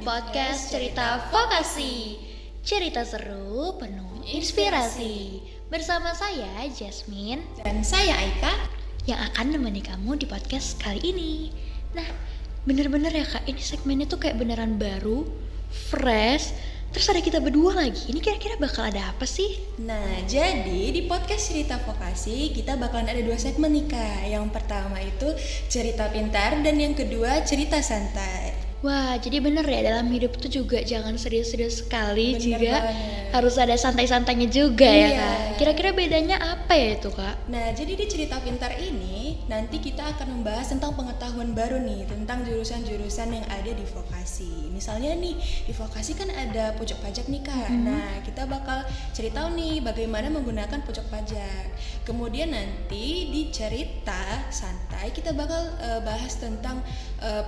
podcast Cerita Vokasi. Cerita seru penuh inspirasi. Bersama saya Jasmine dan saya Aika yang akan menemani kamu di podcast kali ini. Nah, bener-bener ya Kak, ini segmennya tuh kayak beneran baru, fresh. Terus ada kita berdua lagi. Ini kira-kira bakal ada apa sih? Nah, jadi di podcast Cerita Vokasi kita bakalan ada 2 segmen nih Kak. Yang pertama itu cerita pintar dan yang kedua cerita santai. Wah, jadi bener ya, dalam hidup tuh juga jangan serius-serius sekali, Bener juga banget. harus ada santai-santainya juga ya Iya. Kak. Kira-kira bedanya apa ya itu Kak? Nah, jadi di cerita pintar ini nanti kita akan membahas tentang pengetahuan baru nih, tentang jurusan-jurusan yang ada di vokasi. Misalnya nih, di vokasi kan ada pojok pajak nih Kak. Nah, kita bakal cerita nih bagaimana menggunakan pojok pajak. Kemudian nanti di cerita santai kita bakal bahas tentang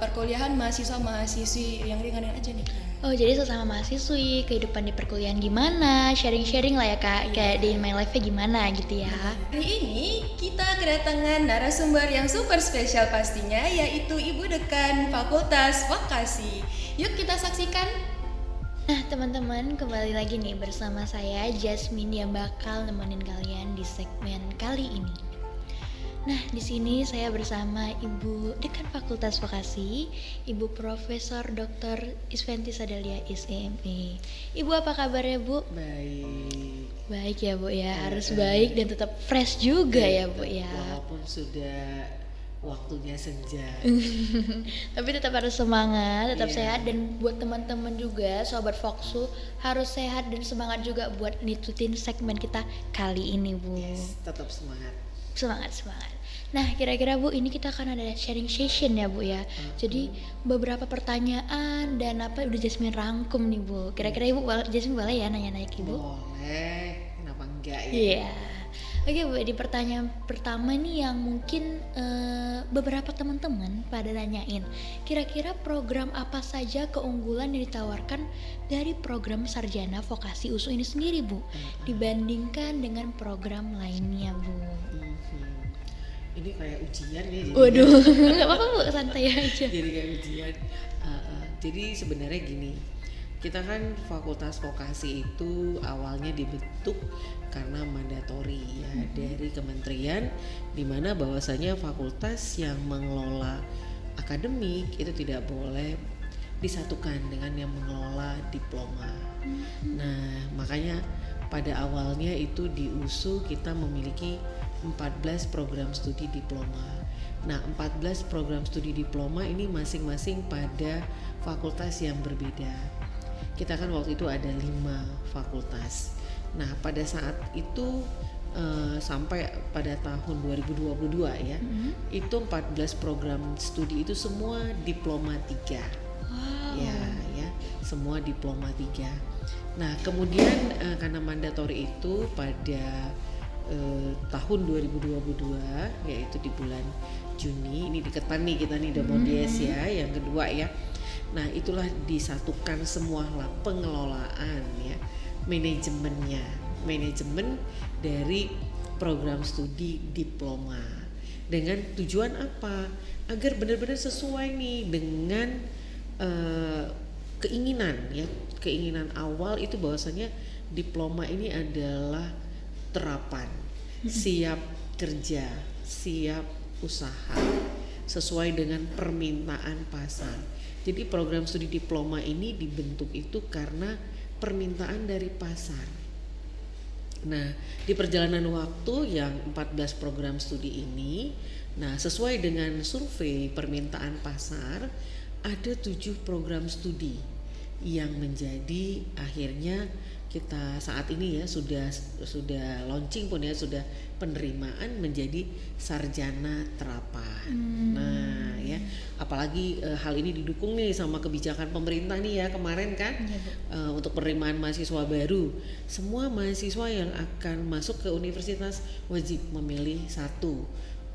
perkuliahan mahasiswa-mahasiswi yang ringan-ringan aja nih Kak. Oh, jadi sesama mahasiswi, kehidupan di perkuliahan gimana, sharing-sharing lah ya Kak, kayak di my life-nya gimana gitu ya. Hari ini kita kedatangan narasumber yang super spesial pastinya, yaitu Ibu Dekan Fakultas Vokasi. Yuk kita saksikan. Nah teman-teman, kembali lagi nih bersama saya Jasmine yang bakal nemenin kalian di segmen kali ini. Nah, di sini saya bersama Ibu Dekan Fakultas Vokasi, Ibu Profesor Dr. Isventi Sadalia SEME. Ibu apa kabarnya Bu? Baik. Baik ya Bu ya, harus baik dan tetap fresh juga ya Bu ya. Walaupun sudah waktunya senja. Tapi tetap harus semangat, tetap Iya. sehat, dan buat teman-teman juga Sobat Voksu harus sehat dan semangat juga buat ngikutin segmen kita kali ini Bu. Yes, tetap semangat. Semangat. Nah, kira-kira Bu, ini kita akan ada sharing session ya Bu ya. Jadi beberapa pertanyaan dan apa udah Jasmine rangkum nih Bu. Kira-kira Ibu Jasmine boleh ya nanya-nanya ke Ibu? Boleh, kenapa enggak ya? Iya. Oke Bu, di pertanyaan pertama nih yang mungkin beberapa teman-teman pada nanyain, kira-kira program apa saja keunggulan yang ditawarkan dari program sarjana vokasi USU ini sendiri Bu, dibandingkan dengan program lainnya Bu? Ini kayak ujian ya. Waduh, nggak apa-apa Bu, santai aja. Jadi kayak ujian. Jadi sebenarnya gini, kita kan fakultas vokasi itu awalnya dibentuk karena mandatori ya dari kementerian, di mana bahwasanya fakultas yang mengelola akademik itu tidak boleh disatukan dengan yang mengelola diploma. Nah, makanya pada awalnya itu di USU kita memiliki 14 program studi diploma. Nah, 14 program studi diploma ini masing-masing pada fakultas yang berbeda. Kita kan waktu itu ada 5 fakultas. Nah, pada saat itu sampai pada tahun 2022 ya, itu 14 program studi itu semua diploma 3. Wow. Ya, semua diploma 3. Nah, kemudian karena mandatori itu pada tahun 2022, yaitu di bulan Juni, ini deketan nih kita nih udah mau DS ya, yang kedua ya. Nah, itulah disatukan semua lah pengelolaan ya, manajemen dari program studi diploma, dengan tujuan apa? Agar benar-benar sesuai nih dengan keinginan awal itu, bahwasanya diploma ini adalah terapan, siap kerja, siap usaha sesuai dengan permintaan pasar. Jadi program studi diploma ini dibentuk itu karena permintaan dari pasar. Nah, di perjalanan waktu yang 14 program studi ini, nah sesuai dengan survei permintaan pasar, ada 7 program studi yang menjadi akhirnya kita saat ini ya sudah launching pun ya, sudah penerimaan menjadi sarjana terapan. Nah ya, apalagi hal ini didukung nih sama kebijakan pemerintah nih ya kemarin kan, untuk penerimaan mahasiswa baru. Semua mahasiswa yang akan masuk ke universitas wajib memilih 1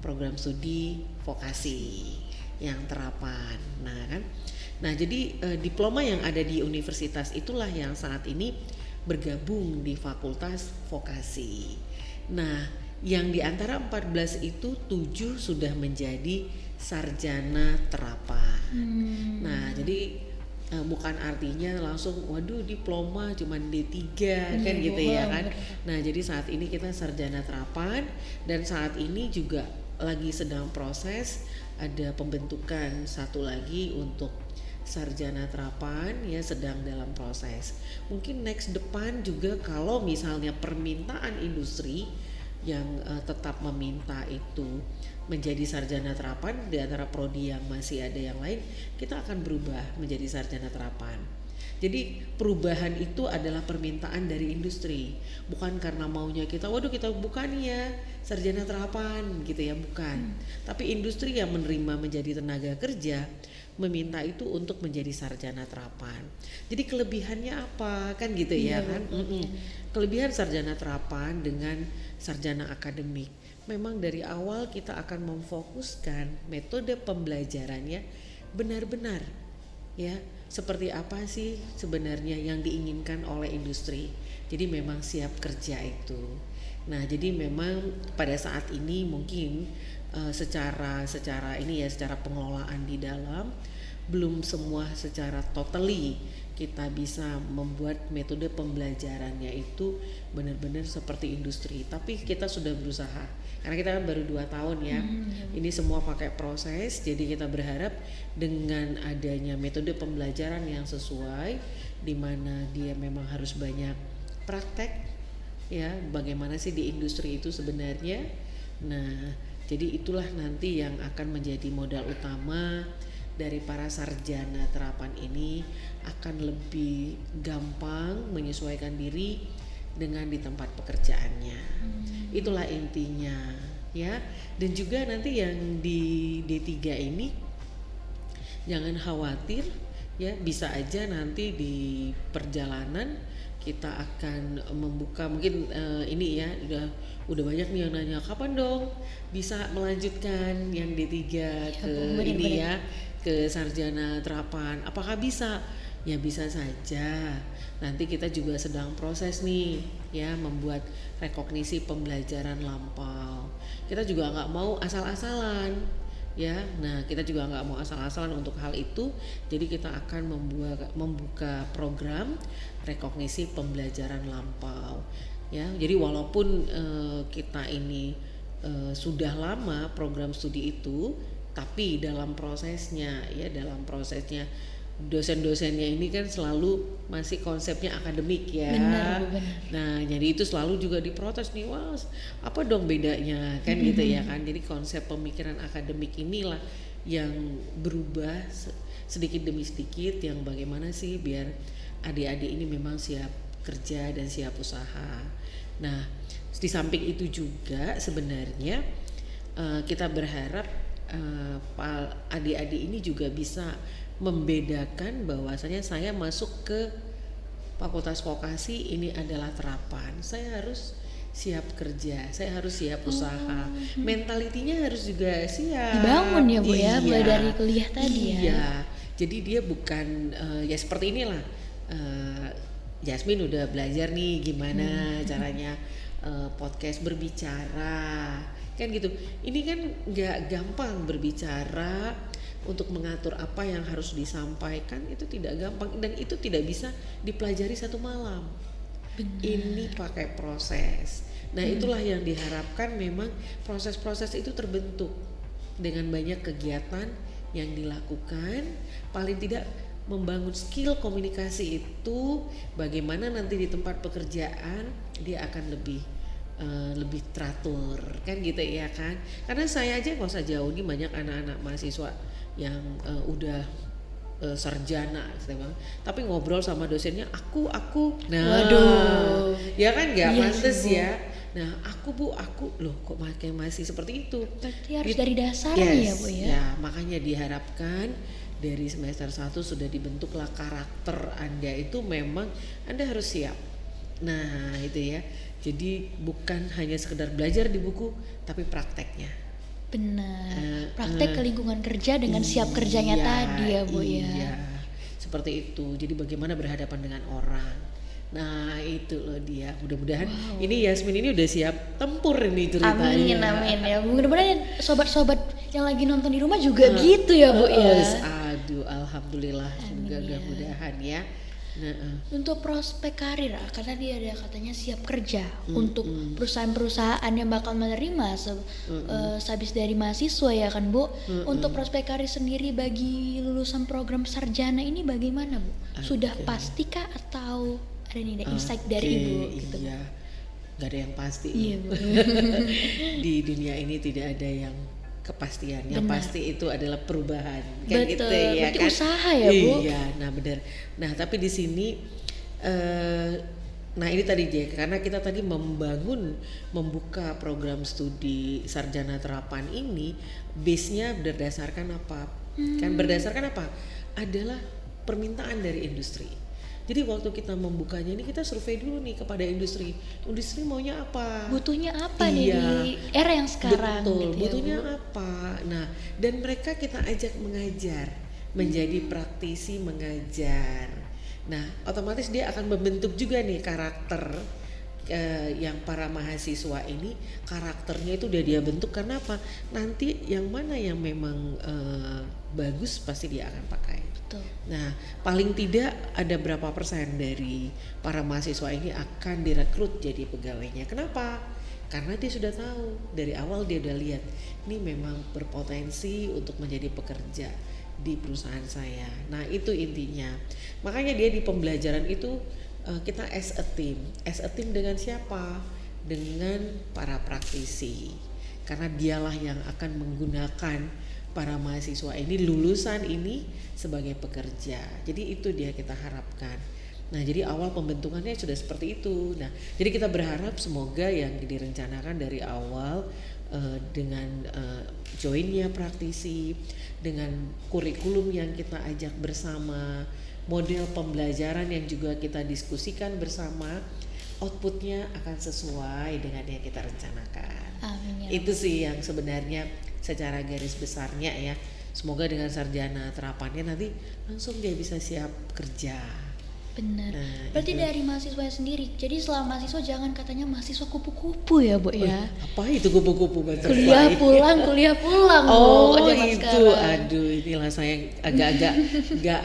program studi vokasi yang terapan. Nah kan, nah jadi diploma yang ada di universitas itulah yang saat ini bergabung di fakultas vokasi. Nah, yang di antara 14 itu 7 sudah menjadi sarjana terapan. Nah, jadi bukan artinya langsung waduh diploma cuman D3 kan Iya, gitu Bu. ya Wah, kan. bener. Nah, jadi saat ini kita sarjana terapan dan saat ini juga lagi sedang proses ada pembentukan satu lagi untuk sarjana terapan ya, sedang dalam proses. Mungkin next depan juga kalau misalnya permintaan industri yang tetap meminta itu menjadi sarjana terapan, di antara prodi yang masih ada yang lain kita akan berubah menjadi sarjana terapan. Jadi perubahan itu adalah permintaan dari industri, bukan karena maunya kita, waduh kita buka nih ya sarjana terapan gitu ya, bukan. Tapi industri yang menerima menjadi tenaga kerja meminta itu untuk menjadi sarjana terapan. Jadi kelebihannya apa kan gitu ya Iya, kan? Kelebihan sarjana terapan dengan sarjana akademik, memang dari awal kita akan memfokuskan metode pembelajarannya benar-benar ya seperti apa sih sebenarnya yang diinginkan oleh industri. Jadi memang siap kerja itu. Nah, jadi memang pada saat ini mungkin secara ini ya, secara pengelolaan di dalam belum semua secara totally kita bisa membuat metode pembelajarannya itu benar-benar seperti industri, tapi kita sudah berusaha karena kita kan baru 2 tahun ya. Ini semua pakai proses, jadi kita berharap dengan adanya metode pembelajaran yang sesuai, di mana dia memang harus banyak praktek ya, bagaimana sih di industri itu sebenarnya. Nah, jadi itulah nanti yang akan menjadi modal utama dari para sarjana terapan ini, akan lebih gampang menyesuaikan diri dengan di tempat pekerjaannya. Itulah intinya ya. Dan juga nanti yang di D3 ini jangan khawatir ya, bisa aja nanti di perjalanan kita akan membuka mungkin ini ya, udah banyak nih yang nanya kapan dong bisa melanjutkan yang D3 ke ini ya, ke sarjana terapan, apakah bisa? Ya bisa saja. Nanti kita juga sedang proses nih ya, membuat rekognisi pembelajaran lampau. Kita juga nggak mau asal-asalan ya. Nah, kita juga nggak mau asal-asalan untuk hal itu. Jadi kita akan membuka program rekognisi pembelajaran lampau ya. Jadi walaupun kita ini sudah lama program studi itu, tapi dalam prosesnya dosen-dosennya ini kan selalu masih konsepnya akademik ya. Benar. Nah, jadi itu selalu juga diprotes nih, wah apa dong bedanya kan gitu ya kan. Jadi konsep pemikiran akademik inilah yang berubah sedikit demi sedikit, yang bagaimana sih biar adik-adik ini memang siap kerja dan siap usaha. Nah, di samping itu juga sebenarnya kita berharap adik-adik ini juga bisa membedakan bahwasanya saya masuk ke fakultas vokasi ini adalah terapan, saya harus siap kerja, saya harus siap usaha, mentalitinya harus juga siap Dibangun ya Bu ya, mulai Iya. dari kuliah tadi ya. Iya, jadi dia bukan ya seperti inilah. Jasmine udah belajar nih gimana caranya podcast berbicara kan gitu. Ini kan nggak gampang berbicara, untuk mengatur apa yang harus disampaikan itu tidak gampang, dan itu tidak bisa dipelajari satu malam. Benar. Ini pakai proses. Nah, itulah yang diharapkan, memang proses-proses itu terbentuk dengan banyak kegiatan yang dilakukan, paling tidak membangun skill komunikasi itu, bagaimana nanti di tempat pekerjaan dia akan lebih teratur kan gitu ya kan. Karena saya aja nggak usah jauh, nih banyak anak-anak mahasiswa yang udah sarjana tapi ngobrol sama dosennya aku nah Waduh. ya kan nggak Iya pantas sih, Bu. ya. Nah aku loh kok masih seperti itu. Berarti harus dari dasarnya ya Bu ya. Ya makanya diharapkan dari semester 1 sudah dibentuklah karakter Anda, itu memang Anda harus siap. Nah itu ya, jadi bukan hanya sekedar belajar di buku, tapi prakteknya. Benar. Praktek ke lingkungan kerja dengan siap kerjanya tadi ya Bu ya. Iya, seperti itu. Jadi bagaimana berhadapan dengan orang. Nah itu loh dia. Mudah-mudahan ini Yasmin ini udah siap tempur ini ceritanya. Amin ya. Mudah-mudahan sobat-sobat yang lagi nonton di rumah juga gitu ya Bu ya. Aduh, Waduh, alhamdulillah, Amin ya. mudah-mudahan ya. Nah, Untuk prospek karir, karena dia ada katanya siap kerja untuk perusahaan-perusahaan yang bakal menerima sehabis dari mahasiswa ya kan Bu. Untuk prospek karir sendiri bagi lulusan program sarjana ini bagaimana Bu? Sudah pasti kah atau ada nih insight dari oke, Ibu gitu? iya, nggak ada yang pasti. Iya Bu. Di dunia ini tidak ada yang kepastian. Yang Benar. pasti itu adalah perubahan, kan Betul, gitu ya berarti kan. usaha ya, Bu? Iya, nah benar. Nah tapi di sini, nah ini tadi Jack, karena kita tadi membuka program studi sarjana terapan ini, base-nya berdasarkan apa? Kan berdasarkan apa? Adalah permintaan dari industri. Jadi waktu kita membukanya ini kita survei dulu nih kepada industri maunya apa? Butuhnya apa nih Iya. di era yang sekarang Betul, gitu ya, butuhnya Bu? apa? Nah, dan mereka kita ajak mengajar, menjadi praktisi mengajar. Nah, otomatis dia akan membentuk juga nih karakter yang para mahasiswa ini, karakternya itu udah dia bentuk. Karena apa? Nanti yang mana yang memang bagus pasti dia akan pakai. Betul. Nah, paling tidak ada berapa persen dari para mahasiswa ini akan direkrut jadi pegawainya. Kenapa? Karena dia sudah tahu dari awal, dia udah lihat ini memang berpotensi untuk menjadi pekerja di perusahaan saya. Nah, itu intinya. Makanya dia di pembelajaran itu kita as a team dengan siapa? Dengan para praktisi. Karena dialah yang akan menggunakan para mahasiswa ini, lulusan ini sebagai pekerja. Jadi itu dia kita harapkan. Nah, jadi awal pembentukannya sudah seperti itu. Nah, jadi kita berharap semoga yang direncanakan dari awal dengan joinnya praktisi, dengan kurikulum yang kita ajak bersama, model pembelajaran yang juga kita diskusikan bersama, outputnya akan sesuai dengan yang kita rencanakan. Amin ya. Itu sih yang sebenarnya secara garis besarnya ya. Semoga dengan sarjana terapannya nanti langsung dia bisa siap kerja. Benar. Nah, Berarti itu. dari mahasiswa sendiri. Jadi selama mahasiswa jangan katanya mahasiswa kupu-kupu ya, Bu ya. Apa itu kupu-kupu butterfly? Kuliah pulang, Bu. Oh zaman itu, sekarang. aduh inilah saya yang agak-agak nggak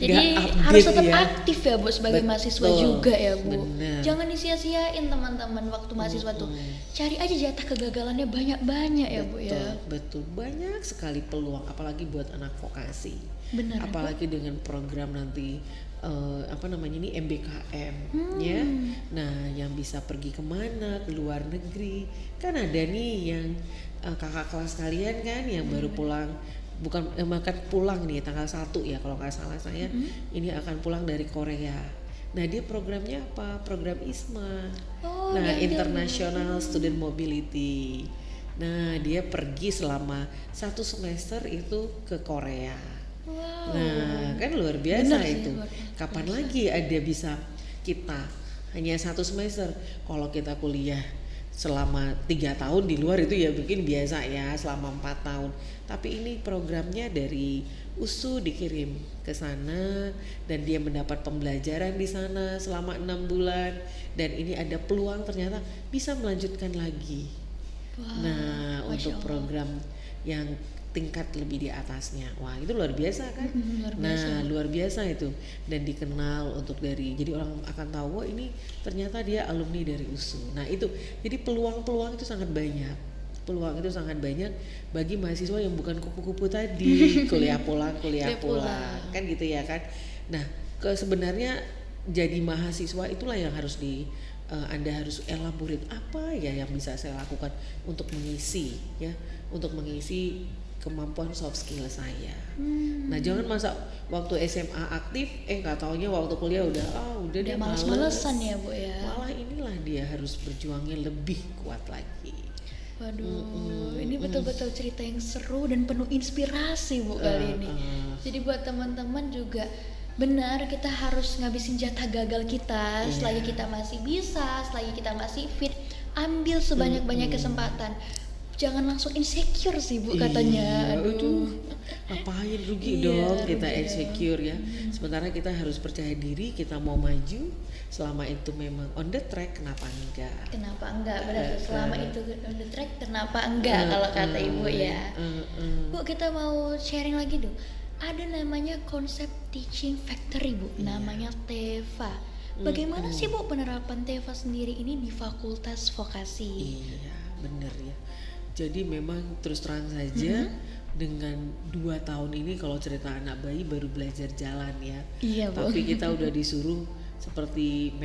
Jadi update harus tetap ya. aktif ya Bu sebagai Betul, mahasiswa juga ya Bu. benar. Jangan disia-siain teman-teman waktu mahasiswa tuh. Cari aja jatah kegagalannya banyak-banyak ya Bu ya. Betul, banyak sekali peluang, apalagi buat anak vokasi. Benar, ya, Bu. Apalagi dengan program nanti MBKM ya. Nah, yang bisa pergi kemana, ke luar negeri. Kan ada nih yang kakak kelas kalian kan yang baru pulang, bukan pulang nih tanggal 1 ya kalau nggak salah saya, ini akan pulang dari Korea. Nah, dia programnya apa? Program ISMA. Oh, Nah, iya, International Student Mobility. Nah, dia pergi selama 1 semester itu ke Korea. Wow. Nah, kan luar biasa Bener sih, itu. luar Kapan biasa. lagi ada bisa kita hanya 1 semester? Kalau kita kuliah selama 3 tahun di luar itu ya mungkin biasa ya, selama 4 tahun. Tapi ini programnya dari USU dikirim ke sana dan dia mendapat pembelajaran di sana selama 6 bulan dan ini ada peluang ternyata bisa melanjutkan lagi. Wow, Nah, Masya untuk Allah. program yang tingkat lebih di atasnya, wah itu luar biasa kan? Luar biasa. Nah, luar biasa itu dan dikenal untuk dari, jadi orang akan tahu wah ini ternyata dia alumni dari USU. Nah itu, jadi peluang-peluang itu sangat banyak. Peluang itu sangat banyak bagi mahasiswa yang bukan kupu-kupu tadi, kuliah pulang kan gitu ya kan. Nah, sebenarnya jadi mahasiswa itulah yang harus Anda harus elaborate apa ya yang bisa saya lakukan untuk mengisi kemampuan soft skill saya. Nah, jangan masa waktu SMA aktif nggak taunya waktu kuliah udah deh males-malesan ya Bu ya. Malah inilah dia harus berjuangnya lebih kuat lagi. Waduh, ini betul-betul cerita yang seru dan penuh inspirasi Bu kali ini. Jadi buat teman-teman juga benar, kita harus ngabisin jatah gagal kita selagi kita masih bisa, selagi kita masih fit, ambil sebanyak-banyak kesempatan. Jangan langsung insecure sih Bu katanya. Aduh. Ngapain rugi Iya, dong kita rugi insecure ya. Sementara kita harus percaya diri, kita mau maju selama itu memang on the track, kenapa enggak? Kenapa enggak? Benar tuh, selama itu on the track kenapa enggak kalau kata Ibu ya. Bu, kita mau sharing lagi dong. ada namanya konsep teaching factory Bu, namanya TEVA. Bagaimana sih Bu penerapan TEVA sendiri ini di Fakultas Vokasi? Iya, bener ya. Jadi memang terus terang saja dengan 2 tahun ini kalau cerita anak bayi baru belajar jalan ya. Iya Bu. Tapi kita udah disuruh seperti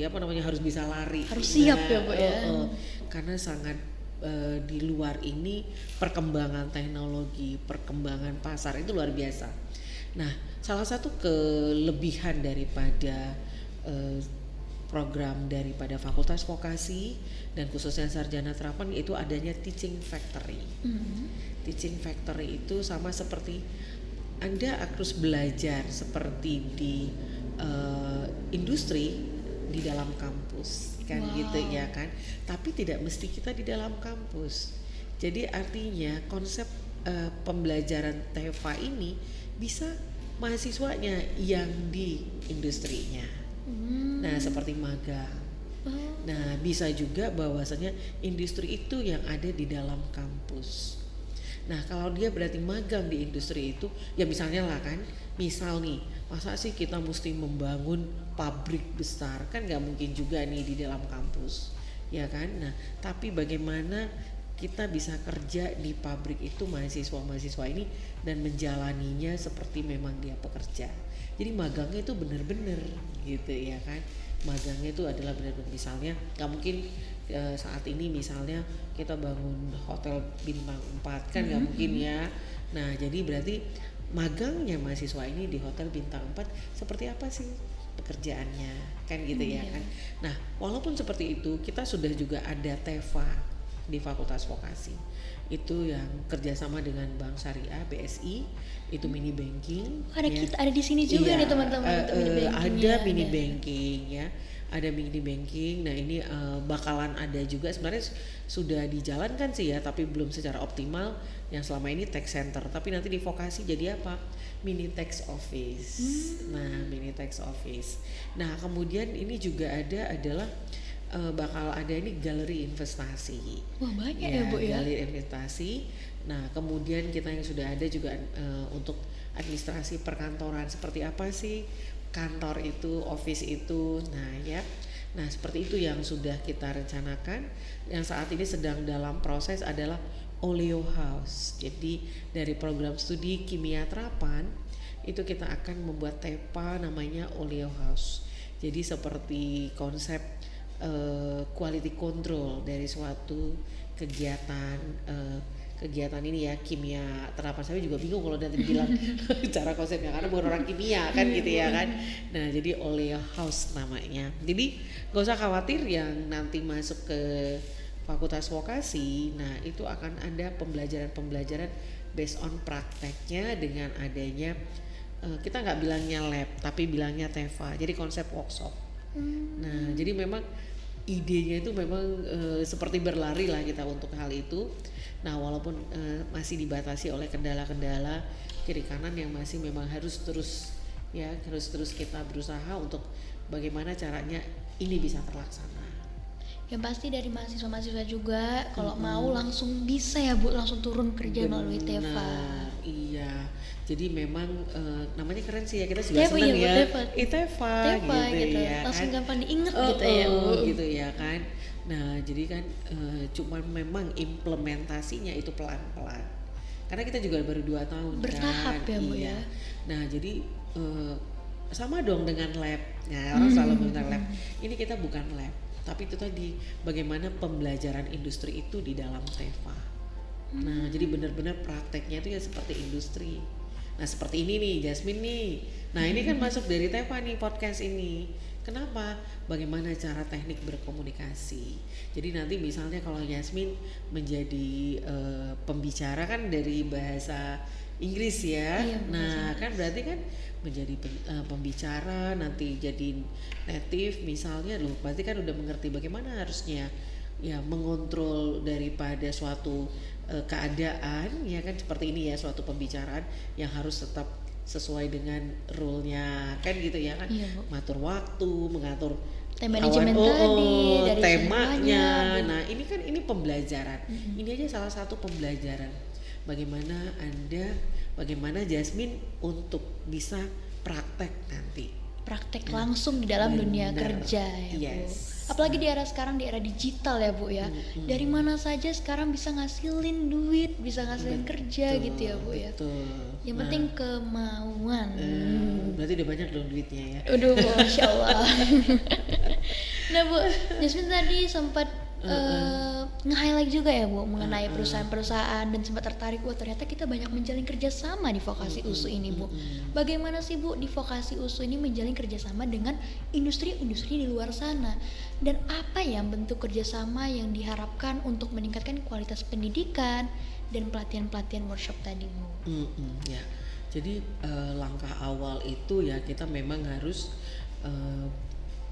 apa namanya harus bisa lari. Harus siap ya Bu ya. Karena sangat di luar ini perkembangan teknologi, perkembangan pasar itu luar biasa. Nah, salah satu kelebihan daripada program daripada Fakultas Vokasi dan khususnya sarjana terapan itu adanya teaching factory. Teaching factory itu sama seperti Anda harus belajar seperti di industri di dalam kampus kan gitu ya kan, tapi tidak mesti kita di dalam kampus. Jadi artinya konsep pembelajaran TEVA ini bisa mahasiswanya yang di industrinya. Nah seperti magang. Nah bisa juga bahwasanya industri itu yang ada di dalam kampus. Nah kalau dia berarti magang di industri itu, ya misalnya lah kan, misal nih, masa sih kita mesti membangun pabrik besar, kan nggak mungkin juga nih di dalam kampus, ya kan? Nah tapi bagaimana kita bisa kerja di pabrik itu mahasiswa-mahasiswa ini dan menjalaninya seperti memang dia pekerja. Jadi magangnya itu benar-benar gitu ya kan. Magangnya itu adalah benar-benar, misalnya nggak mungkin saat ini misalnya kita bangun hotel bintang 4 kan nggak mungkin ya. Nah jadi berarti magangnya mahasiswa ini di hotel bintang 4 seperti apa sih pekerjaannya kan gitu ya kan. Nah walaupun seperti itu kita sudah juga ada TEVA di Fakultas Vokasi itu yang kerjasama dengan Bank Syariah BSI, itu mini banking. Ada kita ada di sini juga nih teman-teman. Ada mini banking ya, ada mini banking. Nah ini bakalan ada juga, sebenarnya sudah dijalankan sih ya, tapi belum secara optimal. Yang selama ini tax center, tapi nanti di Vokasi jadi apa? Mini tax office. Nah mini tax office. Nah kemudian ini juga adalah bakal ada ini galeri investasi. Wah banyak ya Bu ya. Galeri investasi. Nah kemudian kita yang sudah ada juga untuk administrasi perkantoran, seperti apa sih kantor itu, office itu. Nah ya, nah seperti itu yang sudah kita rencanakan. Yang saat ini sedang dalam proses adalah Oleo House. Jadi dari program studi kimia terapan itu kita akan membuat TEPA namanya Oleo House. Jadi seperti konsep quality control dari suatu kegiatan ini ya, kimia terapan. Saya juga bingung kalau nanti bilang cara konsepnya karena bukan orang kimia kan gitu ya kan. Nah jadi Oleo House namanya. Jadi gak usah khawatir yang nanti masuk ke Fakultas Vokasi, nah itu akan ada pembelajaran based on prakteknya dengan adanya kita nggak bilangnya lab tapi bilangnya TEVA, jadi konsep workshop. Nah jadi memang idenya itu memang seperti berlari lah kita untuk hal itu. Nah walaupun masih dibatasi oleh kendala-kendala kiri kanan yang masih memang harus terus kita berusaha untuk bagaimana caranya ini bisa terlaksana. Yang pasti dari mahasiswa-mahasiswa juga kalau mau langsung bisa ya Bu, langsung turun kerja melalui TEVA. Iya, jadi memang namanya keren sih ya, kita juga senang ya, TEVA gitu ya, langsung kan? gampang diinget gitu ya Bu. Gitu ya kan. Nah jadi kan cuman memang implementasinya itu pelan-pelan, karena kita juga baru 2 tahun bertahap kan? Ya Bu ya. Nah jadi sama dong dengan lab. Nah orang selalu bilang lab, ini kita bukan lab, tapi itu tadi bagaimana pembelajaran industri itu di dalam TEVA. Nah jadi benar-benar prakteknya itu ya seperti industri. Nah seperti ini nih Jasmine nih, nah ini kan masuk dari TEVA nih podcast ini. Kenapa? Bagaimana cara teknik berkomunikasi. Jadi nanti misalnya kalau Jasmine menjadi pembicara kan dari bahasa Inggris ya. Iya, nah kan berarti kan menjadi pembicara, nanti jadi native misalnya, loh berarti kan udah mengerti bagaimana harusnya ya mengontrol daripada suatu keadaan ya kan, seperti ini ya, suatu pembicaraan yang harus tetap sesuai dengan rule-nya kan gitu ya kan. Iya, mengatur waktu, mengatur manajemen tadi dari temanya. semuanya. Nah ini kan ini pembelajaran, ini aja salah satu pembelajaran bagaimana Jasmine untuk bisa praktek nanti. Praktek langsung di dalam dunia Bener. kerja ya Bu. Yes. Apalagi di era sekarang, di era digital ya Bu ya. Dari mana saja sekarang bisa ngasilin duit, bisa ngasilin kerja gitu ya Bu ya. Betul. Yang penting kemauan. Berarti udah banyak dong duitnya ya. Aduh, Masya Allah. Nah Bu, Jasmine tadi sempat nge-highlight juga ya Bu mengenai perusahaan-perusahaan dan sempat tertarik, wah ternyata kita banyak menjalin kerjasama di vokasi USU ini Bu. Bagaimana sih Bu di vokasi USU ini menjalin kerjasama dengan industri-industri di luar sana, dan apa ya bentuk kerjasama yang diharapkan untuk meningkatkan kualitas pendidikan dan pelatihan-pelatihan workshop tadi Bu? Ya, jadi langkah awal itu ya kita memang harus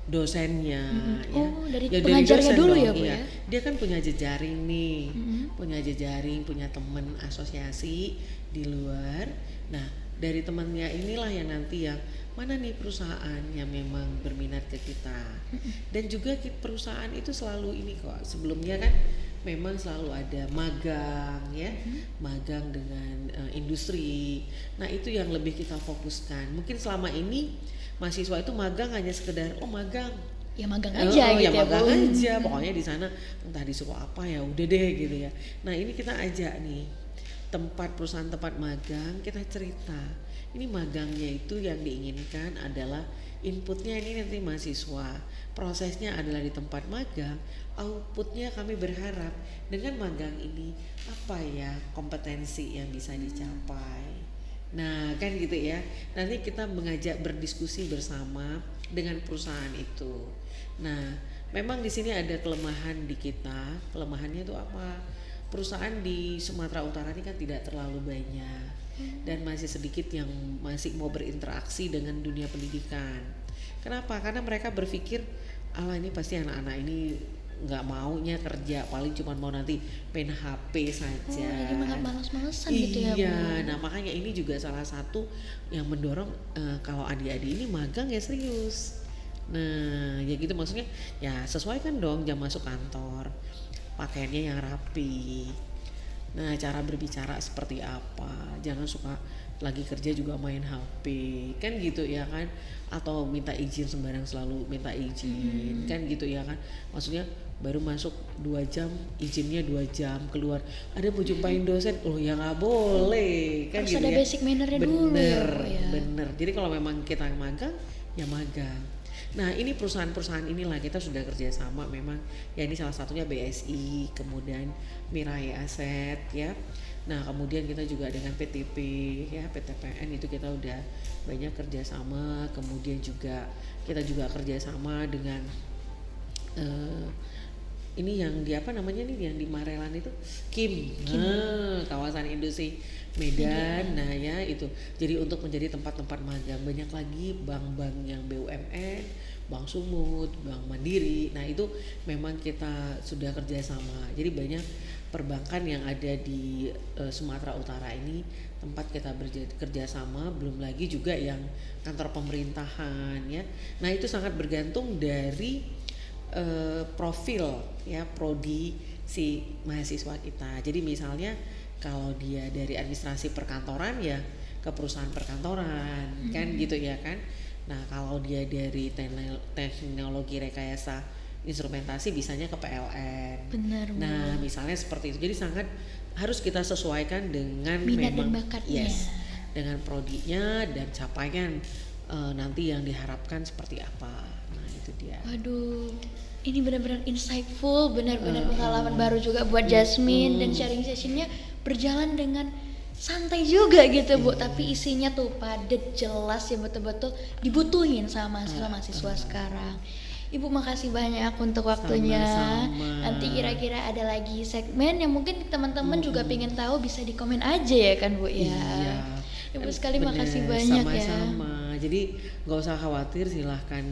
dosennya ya. Oh, dari Ya, pengajarnya dosen dulu dong, ya Bu iya. ya? Dia kan punya jejaring nih, punya teman asosiasi di luar. Nah, dari temannya inilah yang nanti yang mana nih perusahaan yang memang berminat ke kita. Dan juga perusahaan itu selalu ini kok, sebelumnya kan memang selalu ada magang ya, magang dengan industri. Nah, itu yang lebih kita fokuskan. Mungkin selama ini mahasiswa itu magang hanya sekedar magang. Ya magang aja gitu ya ya magang Bu. aja, pokoknya di sana entah disuruh apa ya udah deh gitu ya. Nah, ini kita ajak nih perusahaan tempat magang, kita cerita. Ini magangnya itu yang diinginkan adalah inputnya ini nanti mahasiswa, prosesnya adalah di tempat magang, outputnya kami berharap dengan magang ini apa ya kompetensi yang bisa dicapai. Nah kan gitu ya, nanti kita mengajak berdiskusi bersama dengan perusahaan itu. Nah memang di sini ada kelemahan di kita. Kelemahannya itu apa? Perusahaan di Sumatera Utara ini kan tidak terlalu banyak dan masih sedikit yang masih mau berinteraksi dengan dunia pendidikan. Kenapa? Karena mereka berpikir ala ini pasti anak-anak ini nggak maunya kerja, paling cuma mau nanti main HP saja. Jadi malas-malesan gitu ya Bu. Iya, nah makanya ini juga salah satu yang mendorong kalau adik-adik ini magang ya serius. Nah ya gitu, maksudnya ya sesuaikan dong jam masuk kantor, pakaiannya yang rapi. Nah cara berbicara seperti apa, jangan suka lagi kerja juga main HP kan gitu ya kan, atau minta izin sembarang selalu minta izin kan gitu ya kan, maksudnya baru masuk 2 jam izinnya 2 jam keluar ada mau jumpain dosen, ya nggak boleh kan. Harus gitu ada ya. basic manner-nya dulu ya Bu ya. Bener, jadi kalau memang kita magang ya magang. Nah ini perusahaan-perusahaan inilah kita sudah kerjasama memang ya, ini salah satunya BSI, kemudian Mirai Aset ya. Nah kemudian kita juga dengan PTP ya, PTPN itu kita udah banyak kerjasama. Kemudian juga kita juga kerjasama dengan ini yang di apa namanya nih yang di Marelan itu Kim. Kawasan industri Medan. Nah ya itu jadi untuk menjadi tempat-tempat magang. Banyak lagi bank-bank yang BUMN, Bank Sumut, Bank Mandiri. Nah itu memang kita sudah kerjasama. Jadi banyak perbankan yang ada di Sumatera Utara ini tempat kita kerjasama. Belum lagi juga yang kantor pemerintahan ya. Nah itu sangat bergantung dari profil ya prodi si mahasiswa kita. Jadi misalnya kalau dia dari administrasi perkantoran ya ke perusahaan perkantoran kan gitu ya kan. Nah kalau dia dari teknologi rekayasa instrumentasi bisanya ke PLN. Benar. Nah misalnya seperti itu. Jadi sangat harus kita sesuaikan dengan minat memang dan bakatnya. yes, dengan prodinya dan capaian nanti yang diharapkan seperti apa. Nah itu dia. Waduh, ini benar-benar insightful, benar-benar pengalaman baru juga buat Jasmine, dan sharing sessionnya berjalan dengan santai juga gitu Bu, tapi isinya tuh padat, jelas ya, betul-betul dibutuhin sama mahasiswa sekarang. Ibu makasih banyak untuk waktunya. Sama-sama. Nanti kira-kira ada lagi segmen yang mungkin teman-teman juga pengen tahu, bisa di komen aja ya kan Bu ya. Iya. Ibu sekali Bener, makasih banyak sama-sama. Jadi nggak usah khawatir, silahkan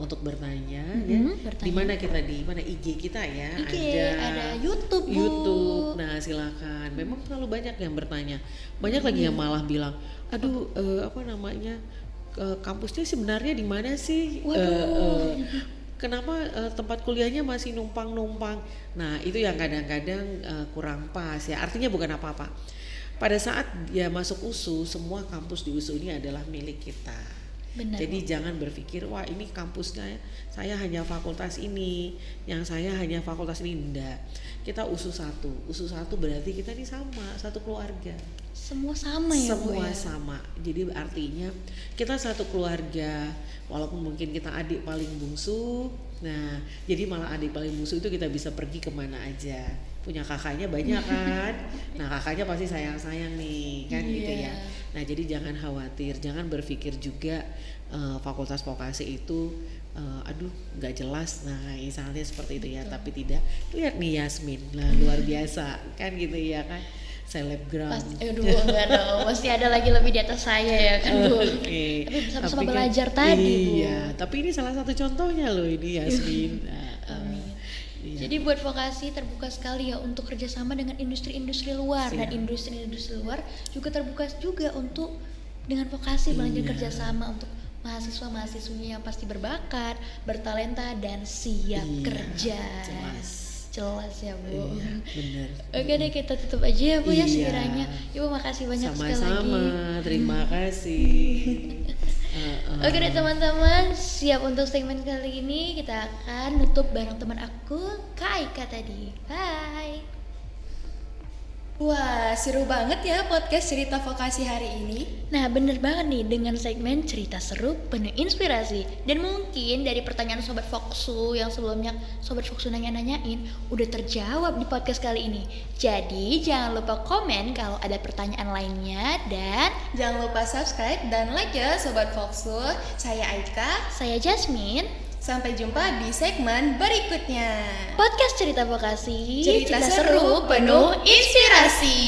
untuk bertanya ya. Bertanya. Di mana kita, di mana IG kita ya? IG, ada YouTube Bu. YouTube. Nah silakan. Memang terlalu banyak yang bertanya. Banyak lagi yang malah bilang, aduh apa namanya kampusnya sebenarnya di mana sih? Kenapa tempat kuliahnya masih numpang-numpang? Nah itu yang kadang-kadang kurang pas ya. Artinya bukan apa-apa. pada saat dia masuk USU, semua kampus di USU ini adalah milik kita. Benar. Jadi jangan berpikir wah ini kampusnya saya hanya fakultas ini, yang saya hanya fakultas ini. Enggak. Kita USU satu berarti kita ini sama, satu keluarga. Semua sama ya Bu Semua ya? sama. Jadi artinya kita satu keluarga, walaupun mungkin kita adik paling bungsu. Nah, jadi malah adik paling bungsu itu kita bisa pergi kemana aja. Punya kakaknya banyak kan. Nah, kakaknya pasti sayang-sayang nih kan gitu ya. Nah, jadi jangan khawatir, jangan berpikir juga fakultas vokasi itu aduh nggak jelas. Nah, misalnya seperti itu ya. Tapi tidak. Lihat nih Yasmin, lah luar biasa kan gitu ya kan. Selebgram. Aduh enggak dong, pasti ada lagi lebih di atas saya ya kan Bu. Oke. Tapi bersama-sama Tapi kan- belajar tadi Bu. Iya, tapi ini salah satu contohnya loh ini Yasmin. Amin. Iya. Jadi buat vokasi terbuka sekali ya untuk kerjasama dengan industri-industri luar. Dan Siap. industri-industri luar juga terbuka juga untuk dengan vokasi belajar Iya. kerjasama untuk mahasiswa-mahasiswinya yang pasti berbakat, bertalenta dan siap Iya, kerja. jelas. Ya Bu. Iya, benar. Oke deh, kita tutup aja ya Bu ya Iya. sekiranya. Ibu makasih banyak sekali lagi. Sama-sama, terima kasih. Oke deh teman-teman, siap untuk segmen kali ini. Kita akan nutup bareng teman aku, Kak Aika tadi. Bye. Wah, seru banget ya podcast cerita vokasi hari ini. Nah bener banget nih dengan segmen cerita seru penuh inspirasi. Dan mungkin dari pertanyaan Sobat Voksu yang sebelumnya Sobat Voksu nanya-nanyain udah terjawab di podcast kali ini. Jadi jangan lupa komen kalau ada pertanyaan lainnya. Dan Jangan lupa subscribe dan like ya Sobat Voksu. Saya Aika. saya Jasmine, Sampai jumpa di segmen berikutnya. podcast cerita vokasi, Cerita seru penuh inspirasi.